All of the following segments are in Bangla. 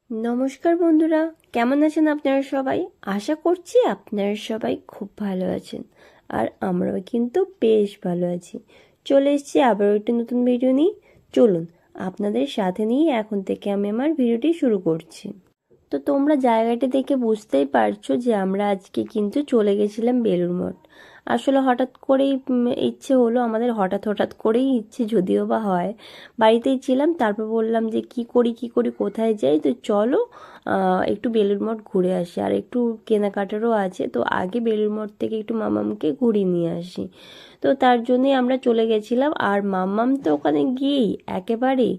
নমস্কার বন্ধুরা, কেমন আছেন আপনারা সবাই? আশা করছি আপনারা সবাই খুব ভালো আছেন। আর আমরাও কিন্তু বেশ ভালো আছি। চলে এসেছি আবারও একটি নতুন ভিডিও নিয়ে। চলুন আপনাদের সাথে নিয়ে এখন থেকে আমি আমার ভিডিওটি শুরু করছি। তো তোমরা জায়গাটি দেখে বুঝতেই পারছো যে আমরা আজকে কিন্তু চলে গেছিলাম বেলুড় মঠ। আসলে হঠাৎ করেই ইচ্ছে হলো আমাদের, হঠাৎ হঠাৎ করেই ইচ্ছে যদিও বা হয়। বাড়িতেই ছিলাম, তারপর বললাম যে কি করি কোথায় যাই, তো চলো একটু বেলুড় মঠ ঘুরে আসি, আর একটু কেনাকাটারও আছে, তো আগে বেলুড় মঠ থেকে একটু মামামকে ঘুরিয়ে নিয়ে আসি। তো তার জন্যই আমরা চলে গেছিলাম। আর মাম্মাম তো ওখানে গিয়েই একেবারে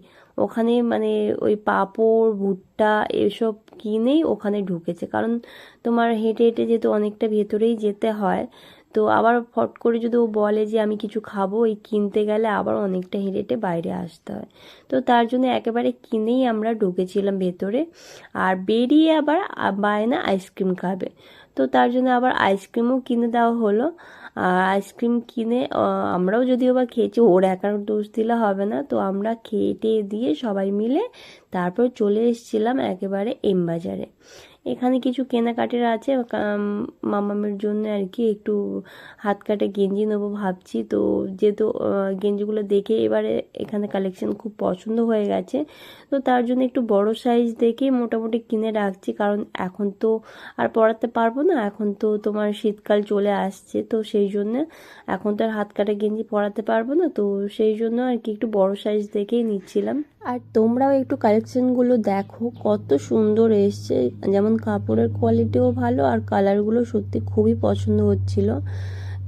ওখানে মানে ওই পাঁপড় ভুট্টা এসব কিনেই ওখানে ঢুকেছে, কারণ তোমার হেঁটে হেঁটে যেহেতু অনেকটা ভেতরেই যেতে হয়, তো আবার ফট করে যদি ও বলে যে আমি কিছু খাবো, এই কিনতে গেলে আবার অনেকটা হেঁটে হেঁটে বাইরে আসতে হয়। তো তার জন্য একেবারে কিনেই আমরা ঢুকেছিলাম ভেতরে। আর বেরিয়ে আবার বায়না আইসক্রিম খাবে, তো তার জন্য আবার আইসক্রিমও কিনে দেওয়া হলো। আর আইসক্রিম কিনে আমরাও যদিও বা খেয়েছি, ওর একার দোষ দিলে হবে না, তো আমরা খেয়ে টেয়ে দিয়ে সবাই মিলে তারপর চলে এসেছিলাম একেবারে এম বাজারে। এখানে কিছু কেনাকাটির আছে মামামের জন্য আর কি, একটু হাত কাটা গেঞ্জি নেবো ভাবছি। তো যেহেতু গেঞ্জিগুলো দেখে এবারে এখানে কালেকশন খুব পছন্দ হয়ে গেছে, তো তার জন্য একটু বড় সাইজ দেখে মোটামুটি কিনে রাখছি, কারণ এখন তো আর পরাতে পারবো না, এখন তো তোমার শীতকাল চলে আসছে, তো সেই জন্য এখন তো আর হাত কাটা গেঞ্জি পরাতে পারবো না, তো সেই জন্য আর কি একটু বড় সাইজ দেখেই নিচ্ছিলাম। আর তোমরাও একটু কালেকশনগুলো দেখো, কত সুন্দর এসছে, যেমন কাপড়ের কোয়ালিটিও ভালো আর কালারগুলো সত্যি খুবই পছন্দ হচ্ছিল।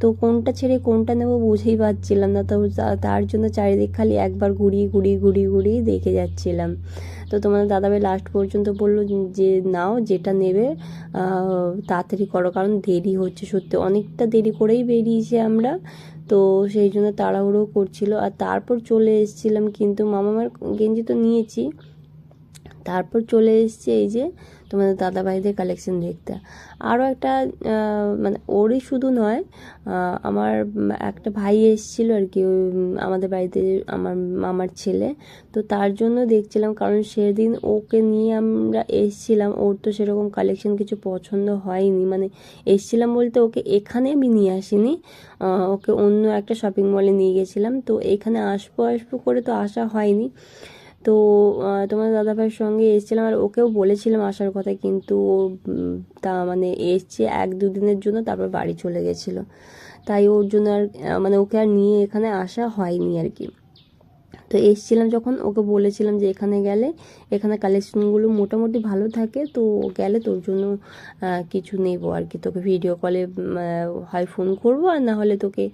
তো কোনটা ছেড়ে কোনটা নেবো বুঝেই পাচ্ছিলাম না, তো তার জন্য চারিদিক খালি একবার ঘুরিয়ে দেখে যাচ্ছিলাম। তো তোমাদের দাদাভাই লাস্ট পর্যন্ত বললো যে নাও যেটা নেবে তাড়াতাড়ি করো, কারণ দেরি হচ্ছে, সত্যি অনেকটা দেরি করেই বেরিয়েছি আমরা, তো সেই জন্য তাড়াহুড়ো করছিল। আর তারপর চলে এসেছিলাম, কিন্তু মামার গেঞ্জি তো নিয়েছি, তারপর চলে এসেছি এই যে তোমাদের দাদাভাইদের কালেকশন দেখতে। আরও একটা মানে ওরই শুধু নয়, আমার একটা ভাই এসেছিলো আর কি আমাদের বাড়িতে, আমার মামার ছেলে, তো তার জন্য দেখছিলাম, কারণ সেদিন ওকে নিয়ে আমরা এসেছিলাম, ওর তো সেরকম কালেকশন কিছু পছন্দ হয়নি, মানে এসেছিলাম বলতে ওকে এখানে আমি নিয়ে আসিনি, ওকে অন্য একটা শপিং মলে নিয়ে গেছিলাম, তো এখানে আসবো করে তো আসা হয়নি। তো তোমার দাদাভাইয়ের সঙ্গে এসেছিলাম, আর ওকেও বলেছিলাম আসার কথা, কিন্তু ও তা মানে এসছে 1-2 দিনের জন্য, তারপর বাড়ি চলে গেছিলো, তাই ওর জন্য আর মানে ওকে আর নিয়ে এখানে আসা হয়নি আর কি। তো এসছিলাম যখন ওকে বলেছিলাম যে এখানে গেলে এখানে কালেকশনগুলো মোটামুটি ভালো থাকে, তো গেলে তোর জন্য কিছু নেবো আর কি, তোকে ভিডিও কলে হয় ফোন করবো, আর না হলে তোকে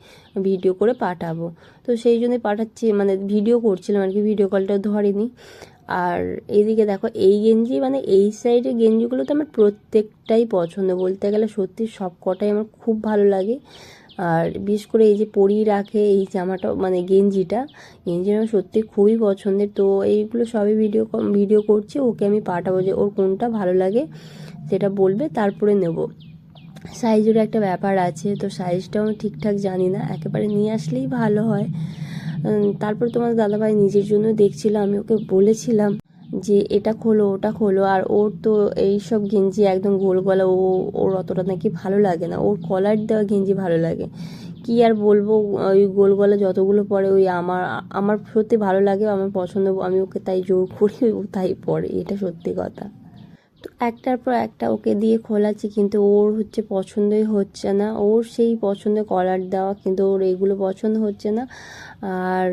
ভিডিও করে পাঠাবো। তো সেই জন্যই পাঠাচ্ছি, মানে ভিডিও করছিলাম আর কি, ভিডিও কলটা ধরেনি। আর এইদিকে দেখো এই গেঞ্জি, মানে এই সাইডের গেঞ্জিগুলো তো আমার প্রত্যেকটাই পছন্দ, বলতে গেলে সত্যি সব কটাই আমার খুব ভালো লাগে। আর বিশেষ করে এই যে পরিয়ে রাখে এই জামাটা, মানে গেঞ্জিটা আমার সত্যি খুবই পছন্দের। তো এইগুলো সবই ভিডিও করছি, ওকে আমি পাঠাবো, যে ওর কোনটা ভালো লাগে সেটা বলবে, তারপরে নেব। সাইজের একটা ব্যাপার আছে, তো সাইজটাও ঠিকঠাক জানি না, একেবারে নিয়ে আসলেই ভালো হয়। তারপর তোমার দাদাভাই নিজের জন্য দেখছিল, আমি ওকে বলেছিলাম যে এটা খোলো ওটা খোলো, আর ওর তো এইসব গেঞ্জি একদম গোল গলা, ওর অতটা নাকি ভালো লাগে না, ওর কলার দেওয়া গেঞ্জি ভালো লাগে। কি আর বলবো, ওই গোল গলা যতগুলো পরে ওই আমার আমার সত্যি ভালো লাগে, আমার পছন্দ, আমি ওকে তাই জোর করি ও তাই পরে, এটা সত্যি কথা। তো একটার পর একটা ওকে দিয়ে খোলাচ্ছি, কিন্তু ওর হচ্ছে পছন্দই হচ্ছে না, ওর সেই পছন্দ কলার দেওয়া, কিন্তু ওর এইগুলো পছন্দ হচ্ছে না। আর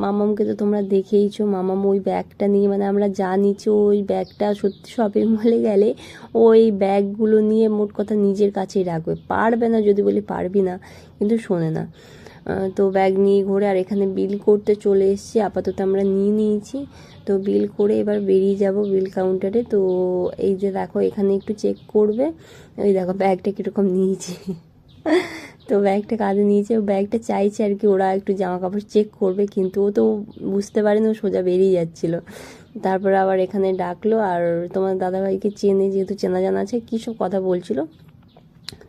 মাম্মামকে তো তোমরা দেখেইছো, মাম্মাম ওই ব্যাগটা নিয়ে, মানে আমরা যা নিচ্ছি ওই ব্যাগটা সত্যি শপিং মলে গেলে ওই ব্যাগগুলো নিয়ে মোট কথা নিজের কাছেই রাখবে, পারবে না, যদি বলি পারবি না, কিন্তু শোনে না। তো ব্যাগ নিয়ে ঘুরে, আর এখানে বিল করতে চলে এসেছি, আপাতত আমরা নিয়ে নিয়েছি, তো বিল করে এবার বেরিয়ে যাব বিল কাউন্টারে। তো এই যে দেখো এখানে একটু চেক করবে, ওই দেখো ব্যাগটা কীরকম নিয়েছি তো ব্যাগটা কাঁধে নিয়েছে, ও ব্যাগটা চাইছে আর কি ওরা একটু জামা কাপড় চেক করবে, কিন্তু ও তো বুঝতে পারেনি, ও সোজা বেরিয়ে যাচ্ছিলো। তারপর আবার এখানে ডাকলো, আর তোমার দাদাভাইকে চেনে, যেহেতু চেনা জানা আছে, কী সব কথা বলছিল,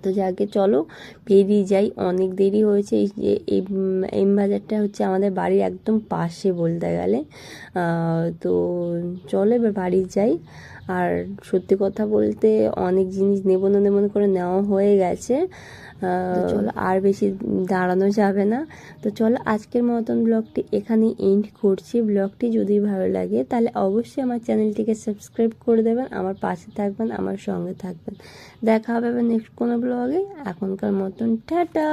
তো যাকে চলো বেরিয়ে যাই, অনেক দেরি হয়েছে। এই যে এই এম বাজারটা হচ্ছে আমাদের বাড়ির একদম পাশে বলতে গেলে। তো চলো এবার বাড়ি যাই। আর সত্যি কথা বলতে অনেক জিনিস নেবো না করে নেওয়া হয়ে গেছে। তো চলো আর বেশি দাঁড়ানো যাবে না। তো চলো আজকের মতন ব্লগটি এখানেই এন্ড করছি। ব্লগটি যদি ভালো লাগে তাহলে অবশ্যই আমার চ্যানেলটিকে সাবস্ক্রাইব করে দেবেন, আমার পাশে থাকবেন, আমার সঙ্গে থাকবেন। দেখা হবে নেক্সট কোনো ব্লগে। এখনকার মতন টাটা।